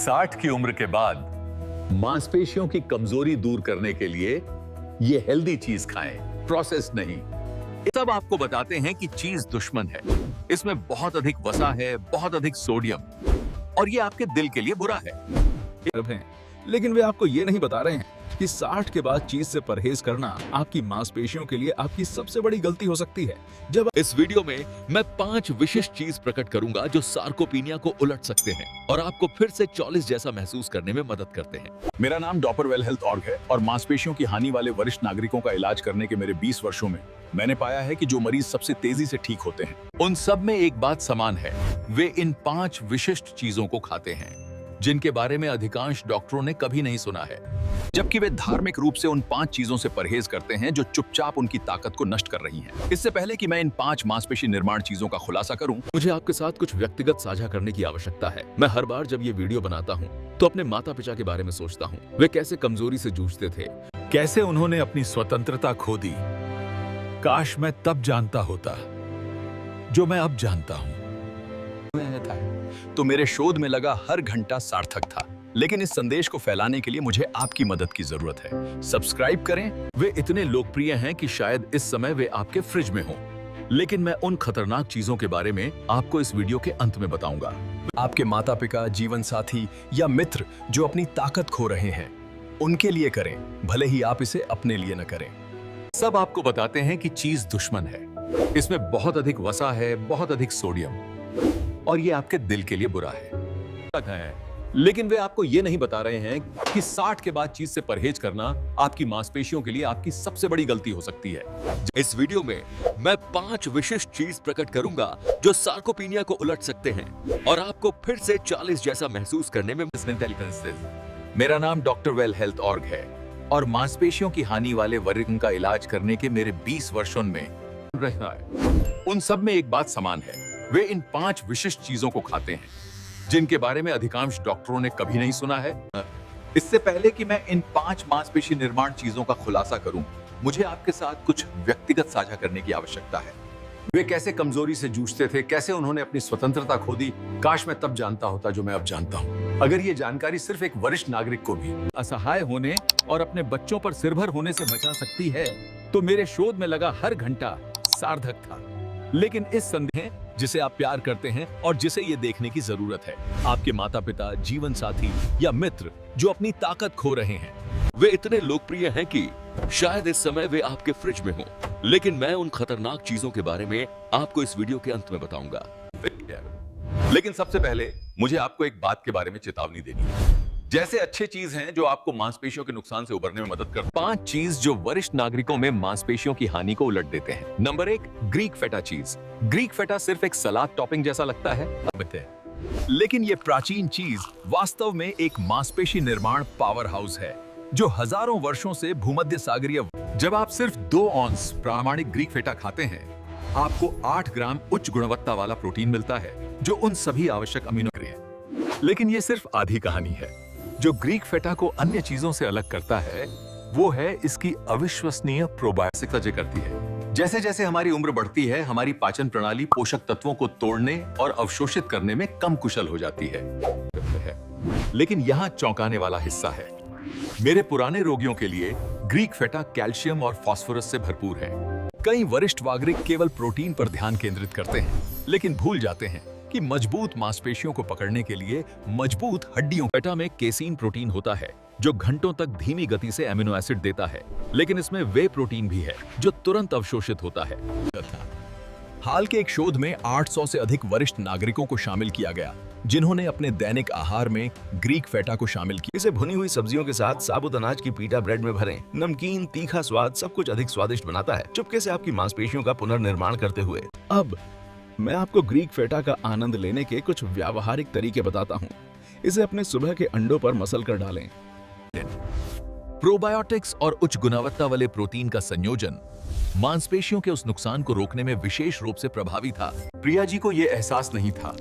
60 की उम्र के बाद मांसपेशियों की कमजोरी दूर करने के लिए ये हेल्दी चीज खाएं, प्रोसेस नहीं। सब आपको बताते हैं कि चीज दुश्मन है, इसमें बहुत अधिक वसा है, बहुत अधिक सोडियम, और ये आपके दिल के लिए बुरा है। लेकिन वे आपको ये नहीं बता रहे हैं कि 60 के बाद चीज से परहेज करना आपकी मांसपेशियों के लिए आपकी सबसे बड़ी गलती हो सकती है। जब इस वीडियो में मैं 5 विशिष्ट चीज प्रकट करूंगा जो सार्कोपीनिया को उलट सकते हैं और आपको फिर से 44 जैसा महसूस करने में मदद करते हैं। मेरा नाम डॉक्टर वेल हेल्थ ऑर्ग है और मांसपेशियों की हानि वाले वरिष्ठ नागरिकों का इलाज करने के मेरे 20 वर्षों में मैंने पाया है कि जो मरीज सबसे तेजी से ठीक होते हैं, उन सब में एक बात समान है, वे इन 5 विशिष्ट चीजों को खाते हैं जिनके बारे में अधिकांश डॉक्टरों ने कभी नहीं सुना है, जबकि वे धार्मिक रूप से उन 5 चीजों से परहेज करते हैं जो चुपचाप उनकी ताकत को नष्ट कर रही हैं। इससे पहले कि मैं इन 5 मांसपेशी निर्माण चीजों का खुलासा करूं, मुझे आपके साथ कुछ व्यक्तिगत साझा करने की आवश्यकता है। मैं हर बार जब ये वीडियो बनाता हूँ तो अपने माता पिता के बारे में सोचता हूँ। वे कैसे कमजोरी से जूझते थे, कैसे उन्होंने अपनी स्वतंत्रता खो दी। काश मैं तब जानता होता जो मैं अब जानता हूँ तो मेरे शोध में लगा हर घंटा सार्थक था। लेकिन इस संदेश को फैलाने के लिए मुझे आपकी मदद की जरूरत है। सब्सक्राइब करें। वे इतने लोकप्रिय हैं कि शायद इस समय वे आपके फ्रिज में हों, लेकिन मैं उन खतरनाक चीजों के बारे में आपको इस वीडियो के अंत में बताऊंगा। आपके माता पिता, जीवन साथी या मित्र जो अपनी ताकत खो रहे हैं, उनके लिए करें, भले ही आप इसे अपने लिए न करें। सब आपको बताते हैं कि चीज दुश्मन है, इसमें बहुत अधिक वसा है, बहुत अधिक सोडियम, और ये आपके दिल के लिए बुरा है। लेकिन वे आपको ये नहीं बता रहे हैं कि 60 के बाद चीज से परहेज करना आपकी मांसपेशियों के लिए आपकी सबसे बड़ी गलती हो सकती है। इस वीडियो में मैं 5 विशिष्ट चीज प्रकट करूंगा जो सार्कोपीनिया को उलट सकते हैं और आपको फिर से 40 जैसा महसूस करने में मेरा नाम डॉक्टर वेल हेल्थ ऑर्ग है और मांसपेशियों की हानि वाले वर्ग का इलाज करने के मेरे 20 वर्षों में रहा है। उन सब में एक बात समान है, वे इन 5 विशिष्ट चीजों को खाते हैं जिनके बारे में अधिकांश डॉक्टरों ने कभी नहीं सुना है। इससे पहले कि मैं इन 5 मांसपेशी निर्माण चीजों का खुलासा करूं, मुझे आपके साथ कुछ व्यक्तिगत साझा करने की आवश्यकता है। वे कैसे कमजोरी से जूझते थे, कैसे उन्होंने अपनी स्वतंत्रता खो दी। काश मैं तब जानता होता जो मैं अब जानता हूं। अगर ये जानकारी सिर्फ एक वरिष्ठ नागरिक को भी असहाय होने और अपने बच्चों पर सिरभर होने से बचा सकती है, तो मेरे शोध में लगा हर घंटा सार्थक था। लेकिन इस संदेह जिसे आप प्यार करते हैं और जिसे ये देखने की जरूरत है, आपके माता पिता, जीवन साथी या मित्र जो अपनी ताकत खो रहे हैं, वे इतने लोकप्रिय हैं कि शायद इस समय वे आपके फ्रिज में हों, लेकिन मैं उन खतरनाक चीजों के बारे में आपको इस वीडियो के अंत में बताऊंगा। लेकिन सबसे पहले मुझे आपको एक बात के बारे में चेतावनी देनी है। जैसे अच्छे चीज हैं जो आपको मांसपेशियों के नुकसान से उबरने में मदद करते हैं, 5 चीज जो वरिष्ठ नागरिकों में मांसपेशियों की हानि को उलट देते हैं। नंबर 1, ग्रीक फेटा चीज। ग्रीक फेटा सिर्फ एक सलाद टॉपिंग जैसा लगता है, लेकिन ये प्राचीन चीज वास्तव में एक मांसपेशी निर्माण पावर हाउस है जो हजारों वर्षों से भूमध्य सागरीय। जब आप सिर्फ 2 औंस प्रामाणिक ग्रीक फेटा खाते हैं, आपको 8 ग्राम उच्च गुणवत्ता वाला प्रोटीन मिलता है जो उन सभी आवश्यक अमीनो एसिड है। लेकिन ये सिर्फ आधी कहानी है। जो ग्रीक फेटा को अन्य चीजों से अलग करता है वो है इसकी अविश्वसनीय प्रोबायोटिक्स का जिक्र करती है। जैसे जैसे हमारी उम्र बढ़ती है, हमारी पाचन प्रणाली पोषक तत्वों को तोड़ने और अवशोषित करने में कम कुशल हो जाती है। लेकिन यहाँ चौंकाने वाला हिस्सा है, मेरे पुराने रोगियों के लिए ग्रीक फेटा कैल्शियम और फास्फोरस से भरपूर है। कई वरिष्ठ नागरिक केवल प्रोटीन पर ध्यान केंद्रित करते हैं, लेकिन भूल जाते हैं कि मजबूत मांसपेशियों को पकड़ने के लिए मजबूत हड्डियों। फेटा में केसीन प्रोटीन होता है जो घंटों तक धीमी गति से एमिनो एसिड देता है, लेकिन इसमें वे प्रोटीन भी है जो तुरंत अवशोषित होता है। हाल के एक शोध में 800 से अधिक वरिष्ठ नागरिकों को शामिल किया गया जिन्होंने अपने दैनिक आहार में ग्रीक फेटा को शामिल किया। इसे भुनी हुई सब्जियों के साथ साबुत अनाज की पीटा ब्रेड में भरें। नमकीन, तीखा स्वाद सब कुछ अधिक स्वादिष्ट बनाता है, चुपके से आपकी मांसपेशियों का पुनर्निर्माण करते हुए। अब मैं आपको ग्रीक फेटा का आनंद लेने के कुछ व्यावहारिक तरीके बताता हूँ। इसे अपने सुबह के अंडों पर मसल कर डालें। प्रोबायोटिक्स और उच्च गुणवत्ता वाले प्रोटीन का संयोजन मांसपेशियों के उस नुकसान को रोकने में विशेष रूप से प्रभावी था। प्रिया जी को यह एहसास नहीं था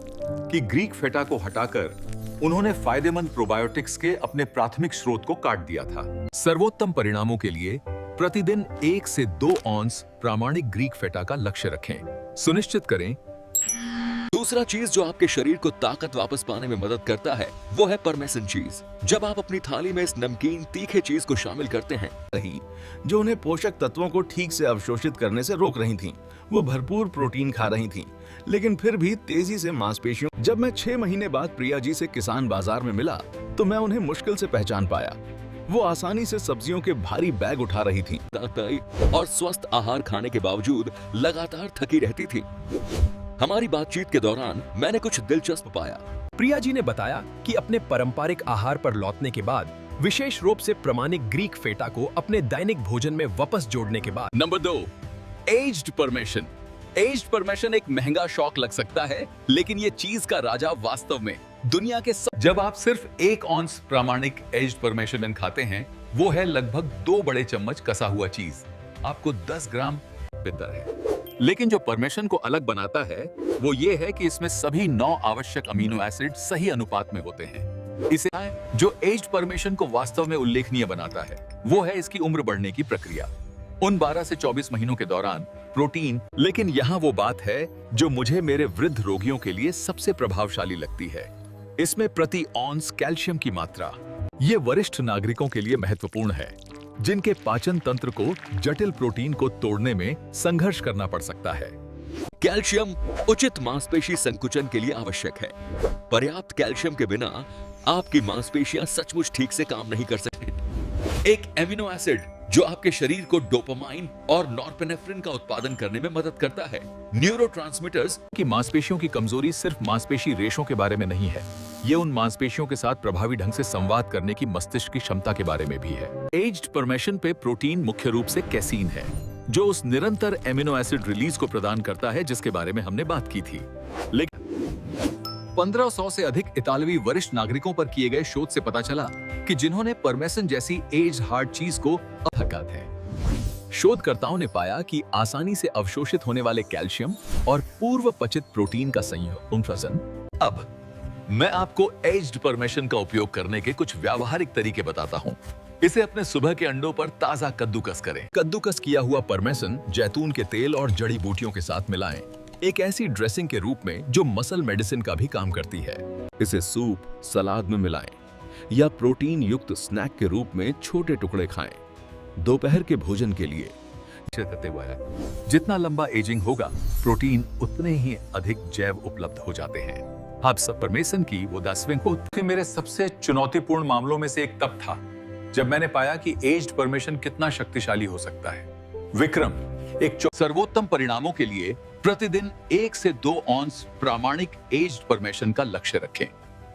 कि ग्रीक फेटा को हटाकर उन्होंने फायदेमंद प्रोबायोटिक्स के अपने प्राथमिक स्रोत को काट दिया था। सर्वोत्तम परिणामों के लिए प्रतिदिन 1 से 2 औंस प्रामाणिक ग्रीक फेटा का लक्ष्य रखें। सुनिश्चित करें दूसरा चीज जो आपके शरीर को ताकत वापस पाने में मदद करता है वो है परमेसन चीज। जब आप अपनी थाली में इस नमकीन तीखे चीज को शामिल करते हैं रही जो उन्हें पोषक तत्वों को ठीक से अवशोषित करने से रोक रही थीं। वो भरपूर प्रोटीन खा रही थीं, लेकिन फिर भी तेजी से मांसपेशियों। जब मैं 6 महीने बाद प्रिया जी से किसान बाजार में मिला तो मैं उन्हें मुश्किल से पहचान पाया। वो आसानी से सब्जियों के भारी बैग उठा रही थीं। और स्वस्थ आहार खाने के बावजूद लगातार थकी रहती थी। हमारी बातचीत के दौरान मैंने कुछ दिलचस्प पाया। प्रिया जी ने बताया कि अपने पारंपरिक आहार पर लौटने के बाद विशेष रूप से प्रमाणिक ग्रीक फेटा को अपने दैनिक भोजन में वापस जोड़ने के बाद number 2, aged permission. Aged permission एक महंगा शौक लग सकता है, लेकिन ये चीज का राजा वास्तव में दुनिया के जब आप सिर्फ 1 औंस प्रामाणिक एज्ड परमेशन खाते हैं, वो है लगभग 2 बड़े चम्मच कसा हुआ चीज। आपको 10 ग्राम बेहतर है। लेकिन जो परमेशन को अलग बनाता है वो ये है कि इसमें सभी 9 आवश्यक अमीनो एसिड सही अनुपात में होते हैं। इसे जो एज्ड परमेशन को वास्तव में उल्लेखनीय बनाता है वो है इसकी उम्र बढ़ने की प्रक्रिया। उन 12 से 24 महीनों के दौरान प्रोटीन। लेकिन यहाँ वो बात है जो मुझे मेरे वृद्ध रोगियों के लिए सबसे प्रभावशाली लगती है। इसमें प्रति औंस कैल्शियम की मात्रा। ये वरिष्ठ नागरिकों के लिए महत्वपूर्ण है जिनके पाचन तंत्र को जटिल प्रोटीन को तोड़ने में संघर्ष करना पड़ सकता है। कैल्शियम उचित मांसपेशी संकुचन के लिए आवश्यक है। पर्याप्त कैल्शियम के बिना आपकी मांसपेशियां सचमुच ठीक से काम नहीं कर सकती। एक एमिनो एसिड जो आपके शरीर को डोपामाइन और नॉरपेनेफ्रिन का उत्पादन करने में मदद करता है। न्यूरोट्रांसमीटर्स कि मांसपेशियों की कमजोरी सिर्फ मांसपेशी रेशों के बारे में नहीं है, ये उन मांसपेशियों के साथ प्रभावी ढंग से संवाद करने की मस्तिष्क की क्षमता के बारे में भी है। एज्ड परमेशन पे प्रोटीन मुख्य रूप से कैसीन है, जो उस निरंतर एमिनो एसिड रिलीज को प्रदान करता है जिसके बारे में हमने बात की थी। लेकिन 1500 से अधिक इतालवी वरिष्ठ नागरिकों पर किए गए शोध से पता चला कि जिन्होंने परमेसन जैसी एज्ड हार्ड चीज को हकत है। शोधकर्ताओं ने पाया कि आसानी से अवशोषित होने वाले कैल्शियम और पूर्व पचित प्रोटीन का संयोजन। अब मैं आपको एज्ड परमेशन का उपयोग करने के कुछ व्यावहारिक तरीके बताता हूँ। इसे अपने सुबह के अंडों पर ताजा कद्दूकस करें। कद्दूकस किया हुआ परमेसन जैतून के तेल और जड़ी बूटियों के साथ मिलाएं, एक ऐसी ड्रेसिंग के रूप में जो मसल मेडिसिन का भी काम करती है। इसे सूप, सलाद में मिलाएं या प्रोटीन युक्त स्नैक के रूप में छोटे टुकड़े खाएं। दोपहर के भोजन के लिए करते हुए है। जितना लंबा एजिंग होगा, प्रोटीन उतने ही अधिक जैव उपलब्ध हो जाते हैं। आप सब परमेसन की वो 10वें को मेरे सबसे चुनौतीपूर्ण मामलों में से एक तब था जब मैंने पाया कि एज्ड परमेशन कितना शक्तिशाली हो सकता है। विक्रम एक सर्वोत्तम परिणामों के लिए प्रतिदिन 1 से 2 औंस प्रामाणिक एज्ड परमेशन का लक्ष्य रखें।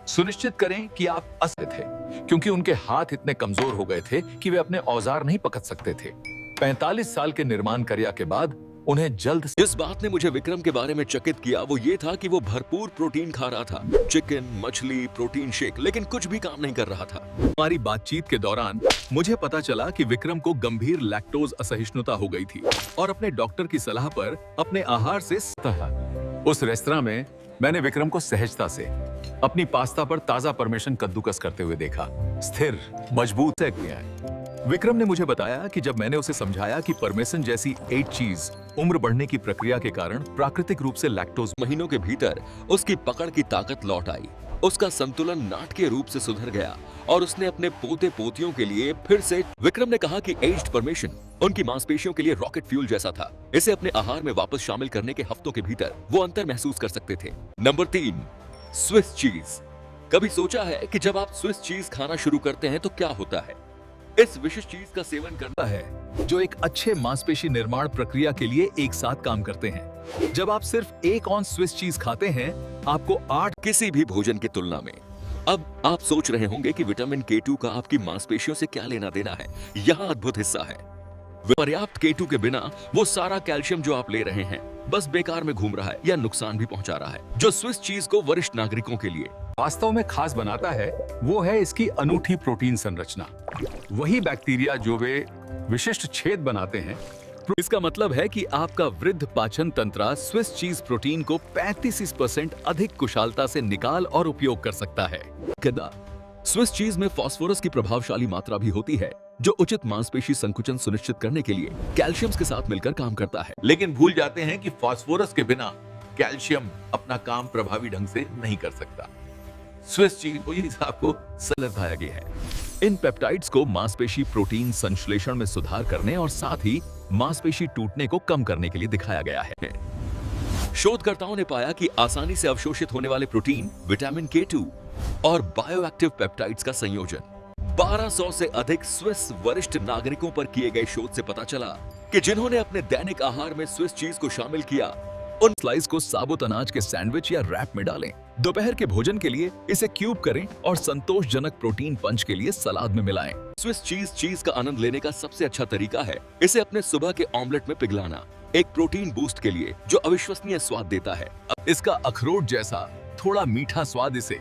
सुनिश्चित करें कि आप असहज थे, क्योंकि उनके हाथ इतने कमजोर हो गए थे कि वे अपने औजार नहीं पकड़ सकते थे। 45 साल के निर्माण क्रिया के बाद उन्हें जल्द। जिस बात ने मुझे विक्रम के बारे में चकित किया वो ये था कि वो भरपूर प्रोटीन खा रहा था, चिकन, मछली, प्रोटीन शेक, लेकिन कुछ भी काम नहीं कर रहा था। हमारी बातचीत के दौरान मुझे पता चला कि विक्रम को गंभीर लैक्टोज असहिष्णुता हो गई थी और अपने डॉक्टर की सलाह पर अपने आहार से उस रेस्तरां में मैंने विक्रम को सहजता से अपनी पास्ता पर ताजा परमेशन कद्दूकस करते हुए देखा। स्थिर, मजबूत है। विक्रम ने मुझे बताया कि जब मैंने उसे समझाया कि परमेसन जैसी एक चीज उम्र बढ़ने की प्रक्रिया के कारण प्राकृतिक रूप से लैक्टोज। महीनों के भीतर उसकी पकड़ की ताकत लौट आई, उसका संतुलन नाटकीय रूप से सुधर गया और उसने अपने पोते पोतियों के लिए फिर से। विक्रम ने कहा कि एज्ड परमेशन उनकी मांसपेशियों के लिए रॉकेट फ्यूल जैसा था। इसे अपने आहार में वापस शामिल करने के हफ्तों के भीतर वो अंतर महसूस कर सकते थे। Number 3, Swiss cheese. कभी सोचा है कि जब आप स्विस चीज खाना शुरू करते हैं तो क्या होता है? इस विशेष चीज का सेवन करना है जो एक अच्छे मांसपेशी निर्माण प्रक्रिया के लिए एक साथ काम करते हैं। जब आप सिर्फ 1 औंस स्विस चीज खाते हैं, आपको 8 किसी भी भोजन की तुलना में। अब आप सोच रहे होंगे कि विटामिन K2 का आपकी मांसपेशियों से क्या लेना देना है। यहाँ अद्भुत हिस्सा है। पर्याप्त K2 के बिना वो सारा कैल्शियम जो आप ले रहे हैं बस बेकार में घूम रहा है या नुकसान भी पहुंचा रहा है। जो स्विस चीज को वरिष्ठ नागरिकों के लिए वास्तव में खास बनाता है वो है इसकी अनूठी प्रोटीन संरचना। वही बैक्टीरिया जो वे विशिष्ट छेद बनाते हैं। इसका मतलब है कि आपका वृद्ध पाचन तंत्र स्विस चीज प्रोटीन को 35% अधिक कुशलता से निकाल और उपयोग कर सकता है। स्विस चीज में फास्फोरस की प्रभावशाली मात्रा भी होती है जो उचित मांसपेशी संकुचन सुनिश्चित करने के लिए कैल्शियम के साथ मिलकर काम करता है। लेकिन भूल जाते हैं कि फास्फोरस के बिना कैल्शियम अपना काम प्रभावी ढंग से नहीं कर सकता। स्विस चीज को इस आपको बताया गया है। इन पेप्टाइड्स को मांसपेशी प्रोटीन संश्लेषण में सुधार करने और साथ ही मांसपेशी टूटने को कम करने के लिए दिखाया गया है। शोधकर्ताओं ने पाया कि आसानी से अवशोषित होने वाले प्रोटीन, विटामिन K2 और बायोएक्टिव पेप्टाइड्स का संयोजन 1200 से अधिक स्विस वरिष्ठ नागरिकों पर किए गए शोध से पता चला कि जिन्होंने अपने दैनिक आहार में स्विस चीज को शामिल किया, उन स्लाइस को साबुत अनाज के सैंडविच या रैप में डालें। दोपहर के भोजन के लिए इसे क्यूब करें और संतोषजनक प्रोटीन पंच के लिए सलाद में मिलाएं। स्विस चीज का आनंद लेने का सबसे अच्छा तरीका है इसे अपने सुबह के ऑमलेट में पिघलाना, एक प्रोटीन बूस्ट के लिए जो अविश्वसनीय स्वाद देता है। इसका अखरोट जैसा थोड़ा मीठा स्वाद इसे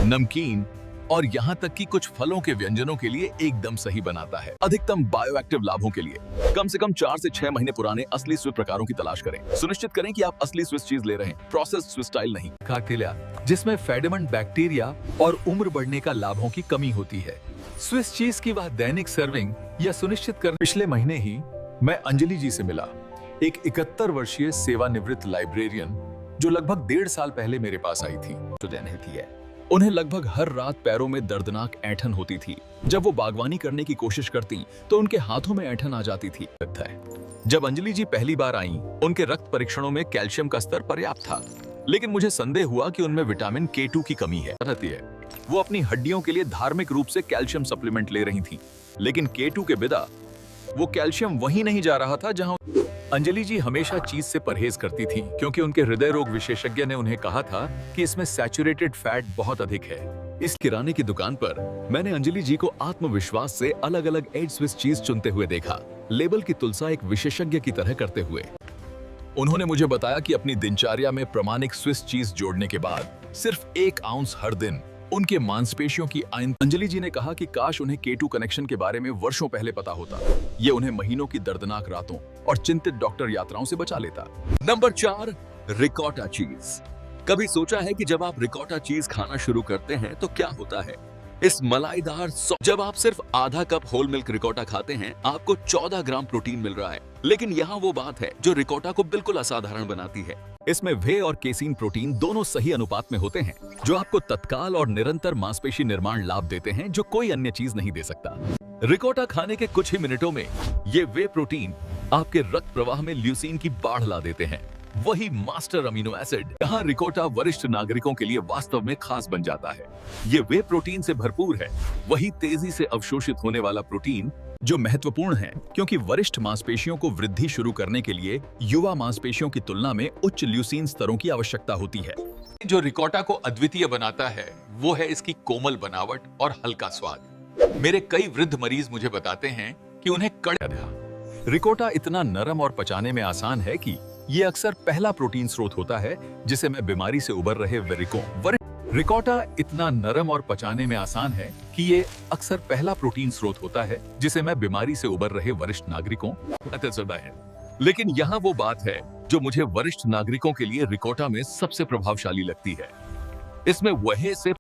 नमकीन और यहाँ तक कि कुछ फलों के व्यंजनों के लिए एकदम सही बनाता है। अधिकतम बायोएक्टिव लाभों के लिए कम से कम 4 से 6 महीने पुराने असली स्विस प्रकारों की तलाश करें। सुनिश्चित करें कि आप असली स्विस चीज ले रहे हैं, प्रोसेस्ड स्विस स्टाइल नहीं। काकटेलिया, जिसमें फेडेमंट बैक्टीरिया और उम्र बढ़ने का लाभों की कमी होती है। स्विस चीज की वह दैनिक सर्विंग या सुनिश्चित कर। पिछले महीने ही मैं अंजलि जी से मिला, एक 71 वर्षीय सेवानिवृत्त लाइब्रेरियन जो लगभग 1.5 साल पहले मेरे पास आई थी। उन्हें लगभग हर रात पैरों में दर्दनाक ऐंठन होती थी। जब वो बागवानी करने की कोशिश करती तो उनके हाथों में ऐंठन आ जाती थी। जब अंजलि जी पहली बार आईं, उनके रक्त परीक्षणों में कैल्शियम का स्तर पर्याप्त था, लेकिन मुझे संदेह हुआ कि उनमें विटामिन K2 की कमी है। वो अपनी हड्डियों के लिए धार्मिक रूप से कैल्शियम सप्लीमेंट ले रही थी, लेकिन K2 के बिना वो कैल्शियम वहीं नहीं जा रहा था जहां अंजलि जी हमेशा चीज से परहेज करती थी, क्योंकि उनके हृदय रोग विशेषज्ञ ने उन्हें कहा था कि इसमें सैचुरेटेड फैट बहुत अधिक है। इस किराने की दुकान पर मैंने अंजलि जी को आत्मविश्वास से अलग अलग एज स्विस चीज चुनते हुए देखा, लेबल की तुलना एक विशेषज्ञ की तरह करते हुए। उन्होंने मुझे बताया कि अपनी दिनचर्या में प्रामाणिक स्विस चीज जोड़ने के बाद सिर्फ 1 आउंस हर दिन उनके मांसपेशियों की अंजलि जी ने कहा कि काश उन्हें K2 कनेक्शन के बारे में वर्षों पहले पता होता। ये उन्हें महीनों की दर्दनाक रातों और चिंतित डॉक्टर यात्राओं से बचा लेता। नंबर 4, रिकॉटा चीज। कभी सोचा है कि जब आप रिकॉटा चीज खाना शुरू करते हैं तो क्या होता है? इस मलाईदार जब आप सिर्फ आधा कप होल मिल्क रिकॉटा खाते हैं, आपको 14 ग्राम प्रोटीन मिल रहा है। लेकिन यहाँ वो बात है जो रिकॉटा को बिल्कुल असाधारण बनाती है। इसमें वे और केसीन प्रोटीन दोनों सही अनुपात में होते हैं, जो आपको तत्काल और निरंतर मांसपेशी निर्माण लाभ देते हैं जो कोई अन्य चीज नहीं दे सकता। रिकॉटा खाने के कुछ ही मिनटों में ये वे प्रोटीन आपके रक्त प्रवाह में ल्यूसीन की बाढ़ ला देते हैं, वही मास्टर अमीनो एसिड। यहाँ रिकॉटा वरिष्ठ नागरिकों के लिए वास्तव में खास बन जाता है। ये वे प्रोटीन से भरपूर है, वही तेजी से अवशोषित होने वाला प्रोटीन जो महत्वपूर्ण है, क्योंकि वरिष्ठ मांसपेशियों को वृद्धि शुरू करने के लिए युवा मांसपेशियों की तुलना में उच्च ल्यूसीन स्तरों की आवश्यकता होती है। जो रिकॉटा को अद्वितीय बनाता है वो है इसकी कोमल बनावट और हल्का स्वाद। मेरे कई वृद्ध मरीज मुझे बताते हैं कि उन्हें रिकॉटा इतना नरम और पचाने में आसान है कि ये अक्सर पहला प्रोटीन स्रोत होता है जिसे मैं बीमारी से उबर रहे रिकॉटा इतना नरम और पचाने में आसान है कि ये अक्सर पहला प्रोटीन स्रोत होता है जिसे मैं बीमारी से उबर रहे वरिष्ठ नागरिकों है। लेकिन यहाँ वो बात है जो मुझे वरिष्ठ नागरिकों के लिए रिकॉटा में सबसे प्रभावशाली लगती है। इसमें वहे से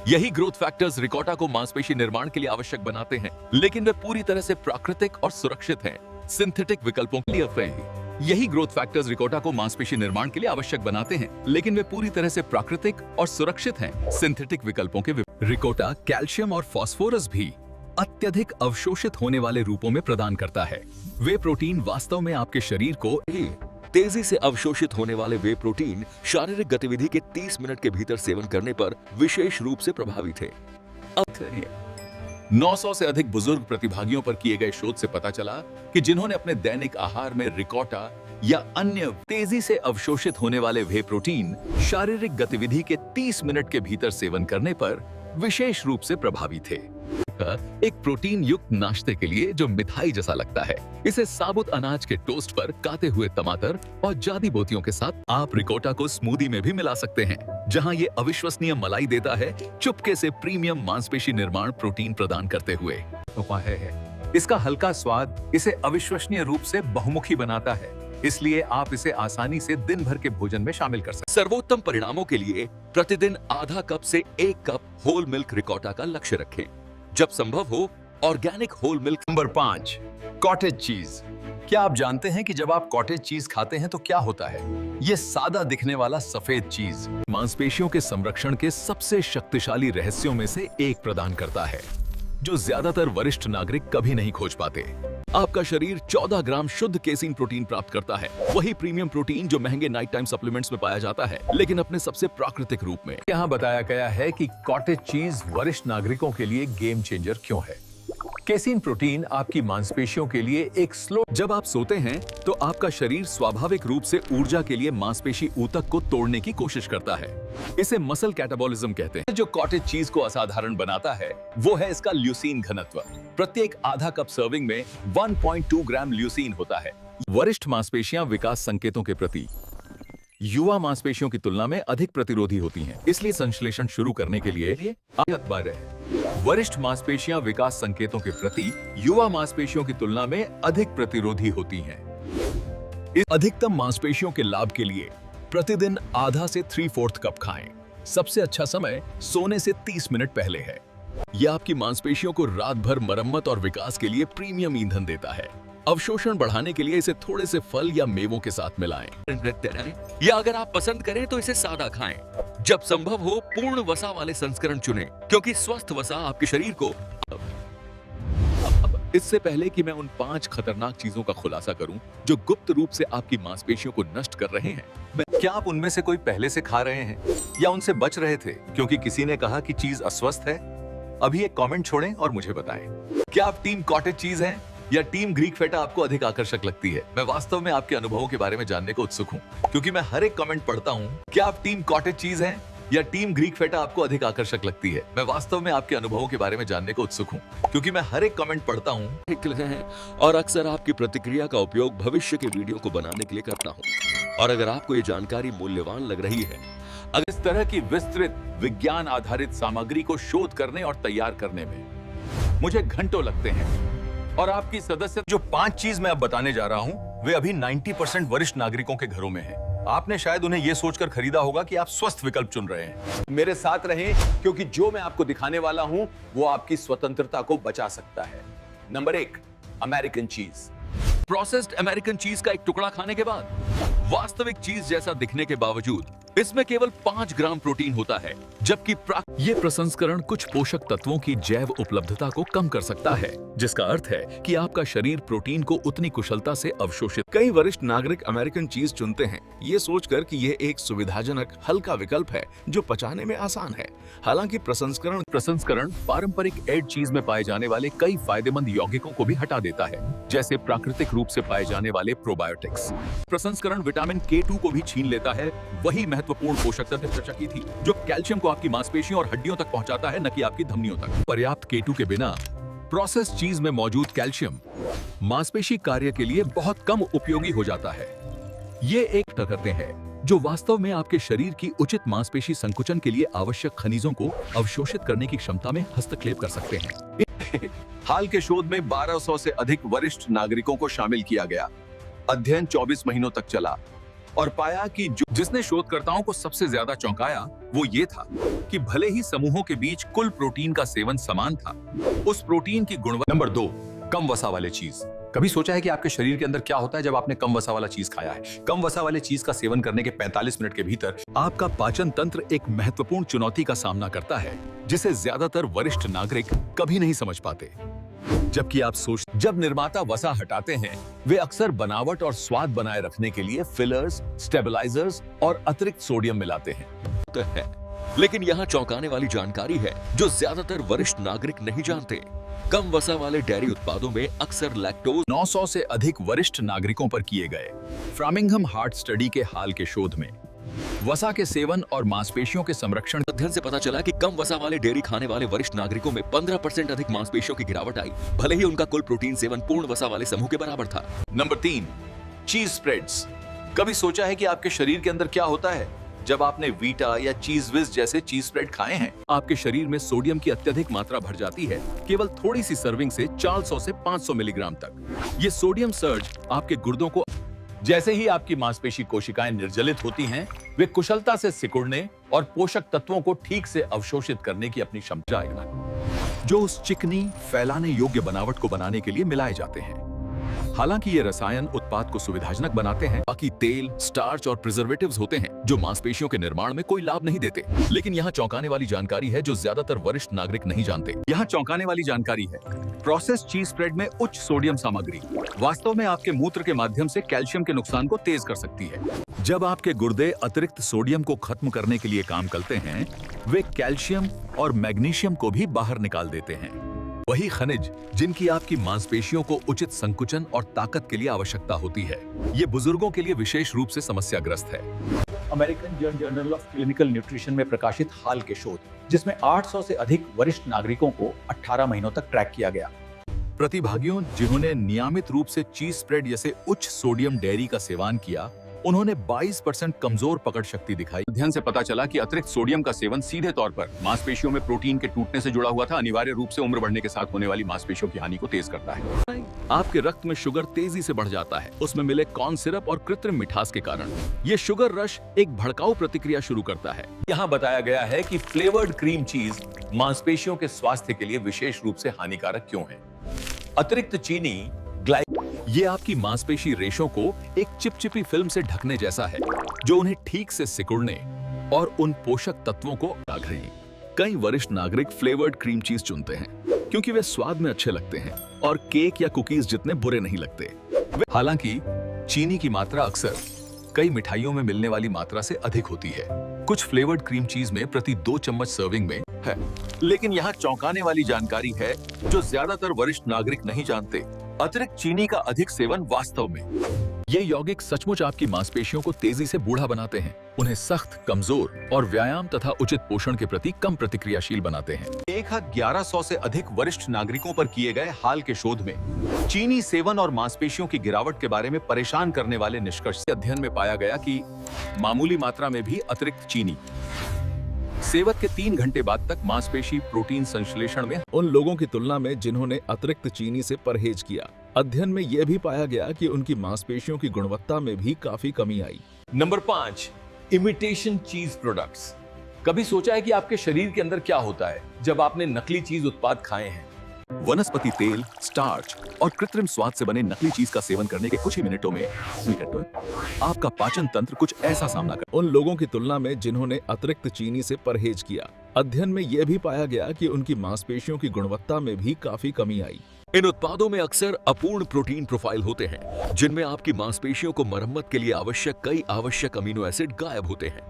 यही ग्रोथ फैक्टर्स रिकॉटा को मांसपेशी निर्माण के लिए आवश्यक बनाते हैं, लेकिन वे पूरी तरह से प्राकृतिक और सुरक्षित हैं। सिंथेटिक विकल्पों के लिए यही ग्रोथ फैक्टर्स रिकॉटा को मांसपेशी निर्माण के लिए आवश्यक बनाते हैं, लेकिन वे पूरी तरह से प्राकृतिक और सुरक्षित हैं। सिंथेटिक विकल्पों के रिकॉटा कैल्शियम और फास्फोरस भी अत्यधिक अवशोषित होने वाले रूपों में प्रदान करता है। वे प्रोटीन वास्तव में आपके शरीर को तेजी से अवशोषित होने वाले वे प्रोटीन शारीरिक गतिविधि के 30 मिनट के भीतर सेवन करने पर विशेष रूप से प्रभावी थे। 900 से अधिक बुजुर्ग प्रतिभागियों पर किए गए शोध से पता चला कि जिन्होंने अपने दैनिक आहार में रिकॉटा या अन्य तेजी से अवशोषित होने वाले वे प्रोटीन शारीरिक गतिविधि के 30 मिनट के भीतर सेवन करने पर विशेष रूप से प्रभावी थे। एक प्रोटीन युक्त नाश्ते के लिए जो मिठाई जैसा लगता है, इसे साबुत अनाज के टोस्ट पर काटे हुए टमाटर और जादी बोतियों के साथ आप रिकॉटा को स्मूदी में भी मिला सकते हैं, जहां ये अविश्वसनीय मलाई देता है, चुपके से प्रीमियम मांसपेशी निर्माण प्रोटीन प्रदान करते हुए। इसका हल्का स्वाद इसे अविश्वसनीय रूप से बहुमुखी बनाता है, इसलिए आप इसे आसानी से दिन भर के भोजन में शामिल कर सकते हैं। सर्वोत्तम परिणामों के लिए प्रतिदिन आधा कप से 1 कप होल मिल्क रिकॉटा का लक्ष्य रखें। जब संभव हो organic whole milk. Number 5, cottage cheese. क्या आप जानते हैं कि जब आप कॉटेज चीज खाते हैं तो क्या होता है? ये सादा दिखने वाला सफेद चीज मांसपेशियों के संरक्षण के सबसे शक्तिशाली रहस्यों में से एक प्रदान करता है, जो ज्यादातर वरिष्ठ नागरिक कभी नहीं खोज पाते। आपका शरीर 14 ग्राम शुद्ध केसीन प्रोटीन प्राप्त करता है, वही प्रीमियम प्रोटीन जो महंगे नाइट टाइम सप्लीमेंट्स में पाया जाता है, लेकिन अपने सबसे प्राकृतिक रूप में। यहाँ बताया गया है कि कॉटेज चीज वरिष्ठ नागरिकों के लिए गेम चेंजर क्यों है। केसीन प्रोटीन आपकी मांसपेशियों के लिए एक स्लो। जब आप सोते हैं तो आपका शरीर स्वाभाविक रूप से ऊर्जा के लिए मांसपेशी ऊतक को तोड़ने की कोशिश करता है। इसे मसल कैटाबॉलिज्म कहते हैं। जो कॉटेज चीज को असाधारण बनाता है वो है इसका ल्यूसीन घनत्व। प्रत्येक आधा कप सर्विंग में 1.2 ग्राम ल्यूसीन होता है। वरिष्ठ मांसपेशियां विकास संकेतों के प्रति युवा मांसपेशियों की तुलना में अधिक प्रतिरोधी होती हैं, इसलिए संश्लेषण शुरू करने के लिए वरिष्ठ मांसपेशियां विकास संकेतों के प्रति युवा मांसपेशियों की तुलना में अधिक प्रतिरोधी होती हैं। इस अधिकतम मांसपेशियों के लाभ के लिए प्रतिदिन आधा से 3/4 कप खाएं। सबसे अच्छा समय सोने से 30 मिनट पहले है। यह आपकी मांसपेशियों को रात भर मरम्मत और विकास के लिए प्रीमियम ईंधन देता है। अवशोषण बढ़ाने के लिए इसे थोड़े से फल या मेवों के साथ मिलाएं। या अगर आप पसंद करें तो इसे सादा खाएं। जब संभव हो पूर्ण वसा वाले संस्करण चुनें, क्योंकि स्वस्थ वसा आपके शरीर को। इससे पहले कि मैं उन 5 खतरनाक चीजों का खुलासा करूं जो गुप्त रूप से आपकी मांसपेशियों को नष्ट कर रहे हैं, क्या आप उनमें से कोई पहले से खा रहे हैं या उनसे बच रहे थे क्योंकि किसी ने कहा कि चीज अस्वस्थ है? अभी एक कमेंट छोड़ें और मुझे बताएं। क्या आप टीम कॉटेज चीज हैं या टीम ग्रीक फेटा आपको अधिक आकर्षक लगती है? मैं वास्तव में आपके अनुभवों के बारे में जानने को उत्सुक हूं, क्योंकि मैं हर एक कमेंट पढ़ता हूं। क्या आप टीम कॉटेज चीज हैं या टीम ग्रीक फेटा आपको अधिक आकर्षक लगती है? मैं वास्तव में आपके अनुभवों के बारे में जानने को उत्सुक हूं, क्योंकि मैं हर एक कमेंट पढ़ता हूं और अक्सर आपकी प्रतिक्रिया का उपयोग भविष्य के वीडियो को बनाने के लिए करता हूं। और अगर आपको ये जानकारी मूल्यवान लग रही है, अगर इस तरह की विस्तृत विज्ञान आधारित सामग्री को शोध करने और तैयार करने में मुझे घंटों लगते हैं, और आपकी सदस्य जो 5 चीज मैं अब बताने जा रहा हूं वे अभी 90% वरिष्ठ नागरिकों के घरों में हैं। आपने शायद उन्हें यह सोचकर खरीदा होगा कि आप स्वस्थ विकल्प चुन रहे हैं। मेरे साथ रहें, क्योंकि जो मैं आपको दिखाने वाला हूं वो आपकी स्वतंत्रता को बचा सकता है। नंबर 1, अमेरिकन चीज। प्रोसेस्ड अमेरिकन चीज का एक टुकड़ा खाने के बाद वास्तविक चीज जैसा दिखने के बावजूद इसमें केवल 5 ग्राम प्रोटीन होता है, जबकि ये प्रसंस्करण कुछ पोषक तत्वों की जैव उपलब्धता को कम कर सकता है, जिसका अर्थ है कि आपका शरीर प्रोटीन को उतनी कुशलता से अवशोषित। कई वरिष्ठ नागरिक अमेरिकन चीज चुनते हैं, ये सोचकर कि यह एक सुविधाजनक हल्का विकल्प है जो पचाने में आसान है। हालांकि प्रसंस्करण पारंपरिक एड चीज में पाए जाने वाले कई फायदेमंद यौगिकों को भी हटा देता है, जैसे प्राकृतिक रूप से पाए जाने वाले प्रोबायोटिक्स। प्रसंस्करण विटामिन K2 को भी छीन लेता है, वही महत्वपूर्ण पोषक तत्व चर्चा की थी जो कैल्शियम को आपकी मांसपेशियों और हड्डियों तक पहुंचाता है, न कि आपकी धमनियों तक। पर्याप्त K2 के बिना प्रोसेस्ड चीज में मौजूद कैल्शियम मांसपेशी कार्य के लिए बहुत कम उपयोगी हो जाता है। ये एक करते हैं जो वास्तव में आपके शरीर की उचित मांसपेशी संकुचन के लिए आवश्यक खनिजों को अवशोषित करने की क्षमता में हस्तक्षेप कर सकते हैं। हाल के शोध में 1200 से अधिक वरिष्ठ नागरिकों को शामिल किया गया। अध्ययन 24 महीनों तक चला और पाया कि जिसने शोधकर्ताओं को सबसे ज्यादा चौंकाया वो ये था कि भले ही समूहों के बीच कुल प्रोटीन का सेवन समान था, उस प्रोटीन की गुणवत्ता। नंबर 2, कम वसा वाले चीज। कभी सोचा है कि आपके शरीर के अंदर क्या होता है जब आपने कम वसा वाला चीज खाया है? कम वसा वाले चीज का सेवन करने के 45 मिनट के भीतर आपका पाचन तंत्र एक महत्वपूर्ण चुनौती का सामना करता है, जिसे ज्यादातर वरिष्ठ नागरिक कभी नहीं समझ पाते। जबकि आप जब निर्माता वसा हटाते हैं, वे अक्सर बनावट और स्वाद बनाए रखने के लिए फिलर्स, स्टेबलाइजर्स और अतिरिक्त सोडियम मिलाते हैं। लेकिन यहाँ चौंकाने वाली जानकारी है जो ज्यादातर वरिष्ठ नागरिक नहीं जानते। कम वसा वाले डेयरी उत्पादों में अक्सर लैक्टोज। 900 से अधिक वरिष्ठ नागरिकों पर किए गए फ्रामिंघम हार्ट स्टडी के हाल के शोध में वसा के सेवन और मांसपेशियों के संरक्षण अध्ययन से पता चला कि कम वसा वाले डेयरी खाने वाले वरिष्ठ नागरिकों में 15% अधिक मांसपेशियों की गिरावट आई, भले ही उनका कुल प्रोटीन सेवन पूर्ण वसा वाले समूह के बराबर था। नंबर 3, चीज स्प्रेड्स। कभी सोचा है कि आपके शरीर के अंदर क्या होता है जब आपने वीटा या चीज विज जैसे चीज स्प्रेड खाए हैं? आपके शरीर में सोडियम की अत्यधिक मात्रा भर जाती है, केवल थोड़ी सी सर्विंग से 400 से 500 मिलीग्राम तक। ये सोडियम सर्ज आपके गुर्दों को, जैसे ही आपकी मांसपेशी कोशिकाएं निर्जलित होती हैं, वे कुशलता से सिकुड़ने और पोषक तत्वों को ठीक से अवशोषित करने की अपनी क्षमता है, जो उस चिकनी फैलाने योग्य बनावट को बनाने के लिए मिलाए जाते हैं। हालांकि ये रसायन उत्पाद को सुविधाजनक बनाते हैं, बाकी तेल, स्टार्च और प्रिजर्वेटिव्स होते हैं जो मांसपेशियों के निर्माण में कोई लाभ नहीं देते। लेकिन यहाँ चौंकाने वाली जानकारी है जो ज्यादातर वरिष्ठ नागरिक नहीं जानते। यहाँ चौंकाने वाली जानकारी है, प्रोसेस्ड चीज स्प्रेड में उच्च सोडियम सामग्री वास्तव में आपके मूत्र के माध्यम से कैल्शियम के नुकसान को तेज कर सकती है। जब आपके गुर्दे अतिरिक्त सोडियम को खत्म करने के लिए काम करते हैं, वे कैल्शियम और मैग्नीशियम को भी बाहर निकाल देते हैं। वही खनिज जिनकी आपकी मांसपेशियों को उचित संकुचन और ताकत के लिए आवश्यकता होती है। ये बुजुर्गों के लिए विशेष रूप से समस्याग्रस्त है। American journal of clinical nutrition में प्रकाशित हाल के शोध, जिसमें 800 से अधिक वरिष्ठ नागरिकों को 18 महीनों तक ट्रैक किया गया। प्रतिभागियों जिन्होंने नियमित रूप से चीज स्प्रेड जैसे उच्च सोडियम डेयरी का सेवन किया, उन्होंने 22% कमजोर पकड़ शक्ति दिखाई। अध्ययन से पता चला कि अतिरिक्त सोडियम का सेवन सीधे तौर पर मांसपेशियों में प्रोटीन के टूटने से जुड़ा हुआ था, अनिवार्य रूप से उम्र बढ़ने के साथ होने वाली मांसपेशियों की हानि को तेज करता है। आपके रक्त में शुगर तेजी से बढ़ जाता है, उसमें मिले कॉर्न सिरप और कृत्रिम मिठास के कारण। ये शुगर रश एक भड़काऊ प्रतिक्रिया शुरू करता है। यहाँ बताया गया है कि फ्लेवर्ड क्रीम चीज मांसपेशियों के स्वास्थ्य के लिए विशेष रूप से हानिकारक क्यों है। अतिरिक्त चीनी ये आपकी मांसपेशी रेशों को एक चिपचिपी फिल्म से ढकने जैसा है, जो उन्हें ठीक से सिकुड़ने और उन पोषक तत्वों को लाग रही। कई वरिष्ठ नागरिक फ्लेवर्ड क्रीम चीज चुनते हैं क्योंकि वे स्वाद में अच्छे लगते हैं और केक या कुकीज जितने बुरे नहीं लगते। हालांकि चीनी की मात्रा अक्सर कई मिठाइयों में मिलने वाली मात्रा से अधिक होती है। कुछ फ्लेवर्ड क्रीम चीज में प्रति 2 चम्मच सर्विंग में है। लेकिन यहाँ चौंकाने वाली जानकारी है जो ज्यादातर वरिष्ठ नागरिक नहीं जानते। अतिरिक्त चीनी का अधिक सेवन वास्तव में ये यौगिक सचमुच आपकी मांसपेशियों को तेजी से बूढ़ा बनाते हैं, उन्हें सख्त, कमजोर और व्यायाम तथा उचित पोषण के प्रति कम प्रतिक्रियाशील बनाते हैं। 1100 से अधिक वरिष्ठ नागरिकों पर किए गए हाल के शोध में चीनी सेवन और मांसपेशियों की गिरावट के बारे में परेशान करने वाले निष्कर्ष अध्ययन में पाया गया कि मामूली मात्रा में भी अतिरिक्त चीनी सेवन के 3 घंटे बाद तक मांसपेशी प्रोटीन संश्लेषण में उन लोगों की तुलना में जिन्होंने अतिरिक्त चीनी से परहेज किया। अध्ययन में यह भी पाया गया कि उनकी मांसपेशियों की गुणवत्ता में भी काफी कमी आई। नंबर 5, इमिटेशन चीज प्रोडक्ट्स। कभी सोचा है कि आपके शरीर के अंदर क्या होता है जब आपने नकली चीज उत्पाद खाए हैं? वनस्पति तेल, स्टार्च और कृत्रिम स्वाद से बने नकली चीज का सेवन करने के कुछ ही मिनटों में आपका पाचन तंत्र कुछ ऐसा सामना कर। उन लोगों की तुलना में जिन्होंने अतिरिक्त चीनी से परहेज किया। अध्ययन में यह भी पाया गया कि उनकी मांसपेशियों की गुणवत्ता में भी काफी कमी आई। इन उत्पादों में अक्सर अपूर्ण प्रोटीन प्रोफाइल होते हैं, जिनमें आपकी मांसपेशियों को मरम्मत के लिए आवश्यक कई आवश्यक अमीनो एसिड गायब होते हैं।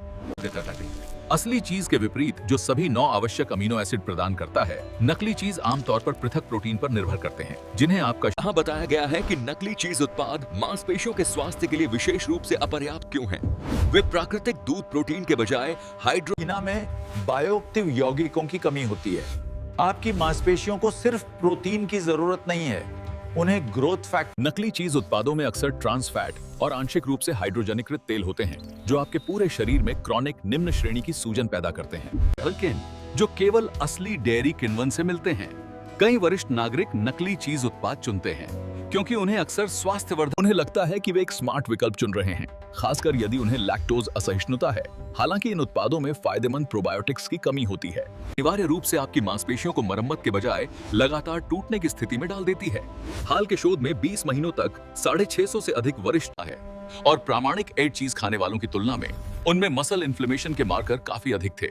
असली चीज के विपरीत, जो सभी 9 आवश्यक अमीनो एसिड प्रदान करता है, नकली चीज आमतौर पर पृथक प्रोटीन पर निर्भर करते हैं, जिन्हें आपका यहाँ बताया गया है कि नकली चीज उत्पाद मांसपेशियों के स्वास्थ्य के लिए विशेष रूप से अपर्याप्त क्यों हैं। वे प्राकृतिक दूध प्रोटीन के बजाय हाइड्रोजन में बायोएक्टिव यौगिकों की कमी होती है। आपकी मांसपेशियों को सिर्फ प्रोटीन की जरूरत नहीं है, उन्हें ग्रोथ फैक्टर। नकली चीज उत्पादों में अक्सर ट्रांस फैट और आंशिक रूप से हाइड्रोजनीकृत तेल होते हैं, जो आपके पूरे शरीर में क्रॉनिक निम्न श्रेणी की सूजन पैदा करते हैं, लेकिन जो केवल असली डेयरी किण्वन से मिलते हैं। कई वरिष्ठ नागरिक नकली चीज उत्पाद चुनते हैं क्योंकि उन्हें अक्सर स्वास्थ्यवर्धक उन्हें लगता है कि वे एक स्मार्ट विकल्प चुन रहे हैं, खासकर यदि उन्हें लैक्टोज असहिष्णुता है। हालांकि इन उत्पादों में फायदेमंद प्रोबायोटिक्स की कमी होती है, अनिवार्य रूप से आपकी मांसपेशियों को मरम्मत के बजाय लगातार टूटने की स्थिति में डाल देती है। हाल के शोध में 20 महीनों तक 650 से अधिक वरिष्ठ है और प्रामाणिक एड चीज खाने वालों की तुलना में उनमें मसल इन्फ्लेमेशन के मार्कर काफी अधिक थे।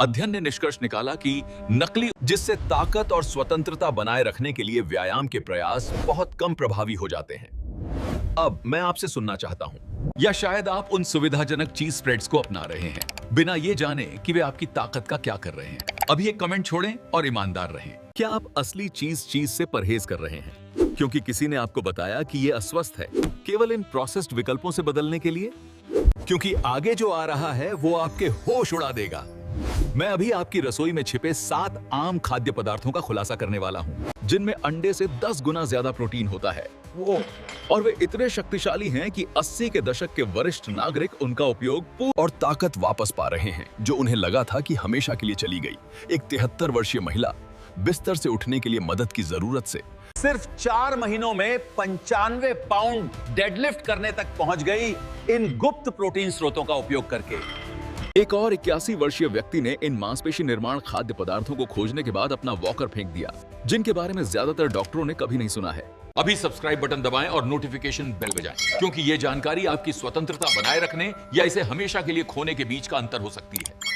अध्ययन ने निष्कर्ष निकाला कि नकली, जिससे ताकत और स्वतंत्रता बनाए रखने के लिए व्यायाम के प्रयास बहुत कम प्रभावी हो जाते हैं। अब मैं आपसे सुनना चाहता हूं, या शायद आप उन सुविधाजनक चीज स्प्रेड्स को अपना रहे हैं बिना ये जाने कि वे आपकी ताकत का क्या कर रहे हैं। अभी एक कमेंट छोड़ें और ईमानदार रहें। क्या आप असली चीज से परहेज कर रहे हैं क्योंकि किसी ने आपको बताया कि ये अस्वस्थ है, केवल इन प्रोसेस्ड विकल्पों से बदलने के लिए? क्योंकि आगे जो आ रहा है वो आपके होश उड़ा देगा। मैं अभी आपकी रसोई में छिपे 7 आम खाद्य पदार्थों का खुलासा करने वाला हूं, जिनमें अंडे से 10 गुना ज्यादा प्रोटीन होता है, और वे इतने शक्तिशाली हैं कि 80 के दशक के वरिष्ठ नागरिक उनका उपयोग और ताकत वापस पा रहे हैं, जो उन्हें लगा था कि हमेशा के लिए चली गई। एक 73 वर्षीय महिला बिस्तर से उठने के लिए मदद की जरूरत से सिर्फ 4 महीनों में 95 पाउंड डेडलिफ्ट करने तक पहुंच गई इन गुप्त प्रोटीन स्रोतों का उपयोग करके। एक और 81 वर्षीय व्यक्ति ने इन मांसपेशी निर्माण खाद्य पदार्थों को खोजने के बाद अपना वॉकर फेंक दिया, जिनके बारे में ज्यादातर डॉक्टरों ने कभी नहीं सुना है। अभी सब्सक्राइब बटन दबाएं और नोटिफिकेशन बेल बजाएं, क्योंकि यह जानकारी आपकी स्वतंत्रता बनाए रखने या इसे हमेशा के लिए खोने के बीच का अंतर हो सकती है।